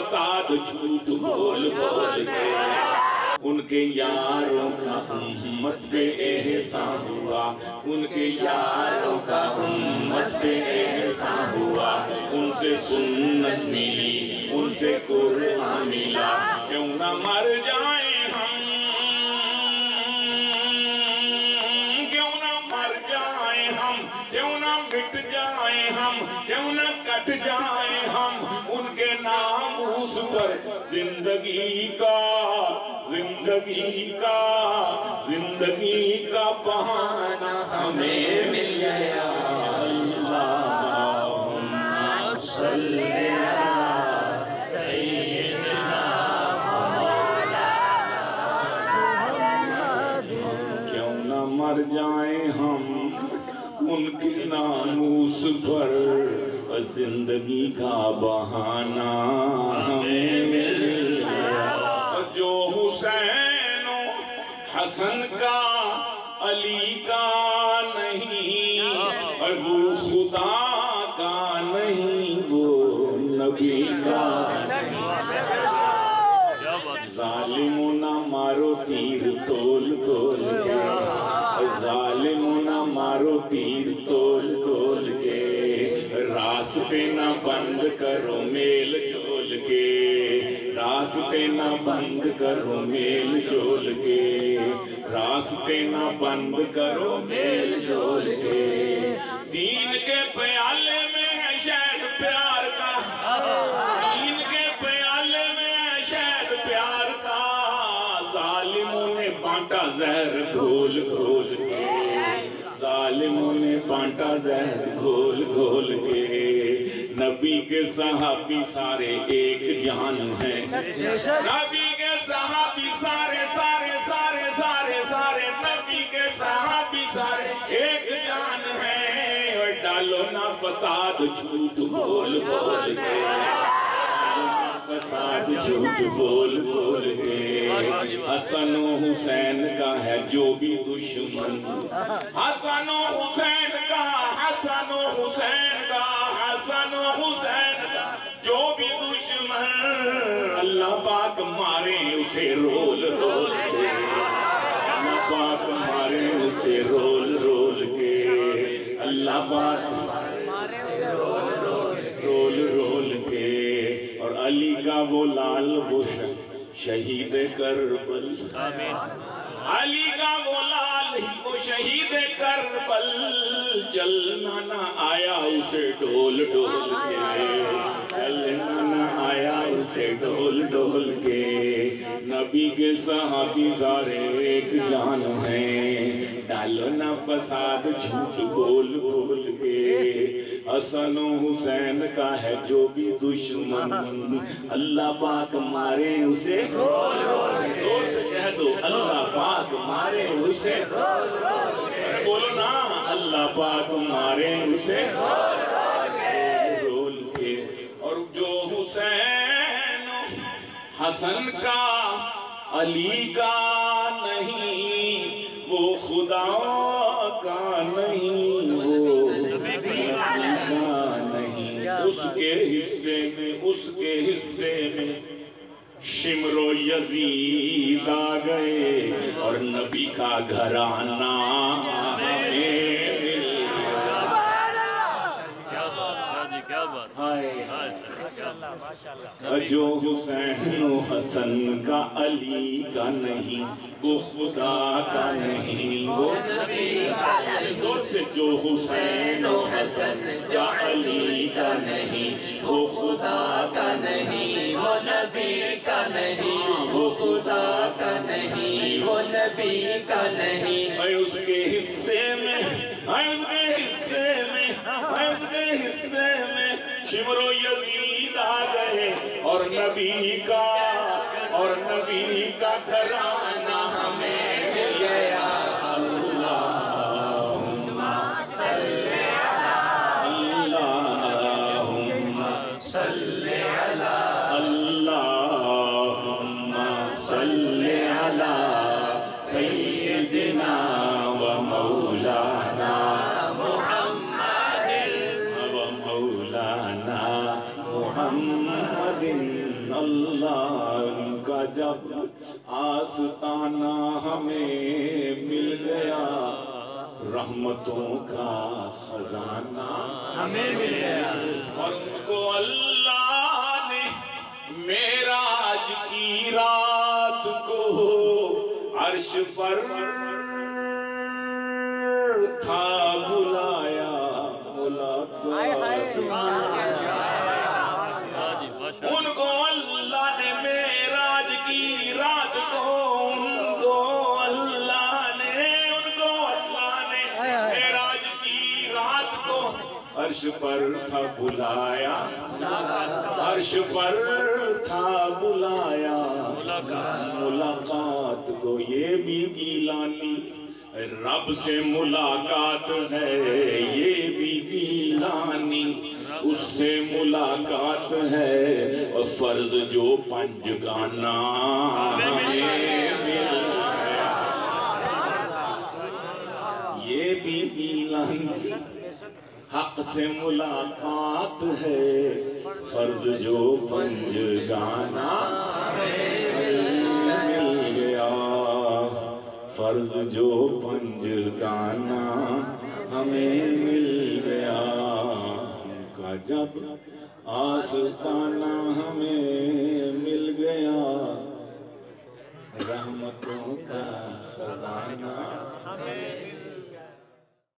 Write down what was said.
فساد جھوٹ بول بول کے، ان کے یاروں کا امت پہ احسان ہوا، ان کے یاروں کا امت پہ احسان ہوا، ان سے سنت ملی، ان سے قرآن ملا، کیوں نہ مر جائیں ہم، کیوں نہ مر جائیں ہم، کیوں نہ مٹ جائیں ہم، کیوں نہ کٹ جائیں ہم، ان کے ناموس پر زندگی کا بہانہ ہمیں مل گیا۔ اللہم صلی علی سیدنا محمد، کیوں نہ مر جائیں ہم، ان کے ناموس پر زندگی کا بہانہ ہمیں مل گیا۔ جو حسین و حسن کا علی کا نہیں، وہ خدا کا نہیں، وہ نبی کا نہیں۔ ظالموں نہ مارو تیر تول تول کے، ظالموں نہ مارو تیر تول تول کے، راستے نہ بند کرو میل جول کے، راستے نہ بند کرو میل جول کے، راستے نہ بند کرو میل جول کے۔ دین کے پیالے میں ہے شہد پیار کا، دین کے پیالے میں ہے شہد پیار کا، ظالموں نے بانٹا زہر گھول گھول کے، ظالموں نے بانٹا زہر گھول گھول کے۔ نبی کے صحابی سارے ایک جان ہیں، نبی کے صحابی سارے سارے سارے سارے سارے، نبی کے صحابی سارے ایک جان ہیں، اور ڈالو نہ فساد جھوٹ بول بول کے، فساد جھوٹ بول بول کے۔ حسن و حسین کا ہے جو بھی دشمن، حسن و حسین کا، حسن و حسین کا، حسن و حسین کا جو بھی دشمن، اللہ پاک مارے اسے رول رول کے، اللہ پاک مارے اسے رول رول کے، اللہ پاک مارے اسے رول رول کے۔ اور علی کا وہ لال وہ شہید کربل، علی کا وہ لال وہ شہید کربل، چلنا نہ آیا اسے ڈول ڈول کے، چلنا نہ آیا اسے ڈول ڈول کے۔ نبی کے صحابی سارے ایک جان ہیں، ڈالو نہ فساد جھوٹ بول بول کے۔ حسن و حسین کا ہے جو بھی دشمن، اللہ پاک مارے اسے، زور سے کہہ دو اللہ پاک مارے اسے، بولو نا اللہ پاک مارے اسے رول کے۔ اور جو حسین حسن کا علی کا نہیں، وہ خدا کا نہیں، وہ نبی کا نہیں، اس کے حصے میں، اس کے حصے میں شمر و یزید آ گئے، اور نبی کا گھرانہ ہمیں مل گیا۔ جو حسین و حسن کا علی کا نہیں، وہ خدا کا نہیں، وہ نبی کا نہیں۔ زور سے جو حسین و حسن کا علی کا نہیں، وہ خدا کا نہیں، وہ نبی کا نہیں، وہ خدا کا نہیں، وہ نبی کا نہیں۔ اے اس کے حصے میں، اے اس کے حصے میں، اے اس کے حصے میں شمر و یزید آ گئے، اور نبی کا گھرانہ ہمیں مل گیا۔ اللہم صلی علی، اللہم صلی علی، اللہم صلی علی سیدنا و مولانا محمد، و مولانا محمد۔ اللہ ان کا جب آستانہ ہمیں مل گیا، رحمتوں کا خزانہ ہمیں مل گیا، اور ان کو اللہ نے معراج کی رات کو عرش پر تھا بلایا، ملاقات ان کو اللہ نے معراج کی رات کو، ان کو اللہ نے معراج کی رات کو عرش پر تھا بلایا، عرش پر تھا بلایا ملاقات کو۔ یہ بھی گیلانی رب سے ملاقات ہے، یہ بھی گیلانی اس سے ملاقات ہے، اور فرض جو پنجگانہ ہمیں مل گیا، یہ بھی گیلانی حق سے ملاقات ہے، فرض جو پنجگانہ مل گیا، فرض جو پنجگانہ ہمیں مل گیا، ان کا جب آستانہ ہمیں مل گیا، رحمتوں کا خزانہ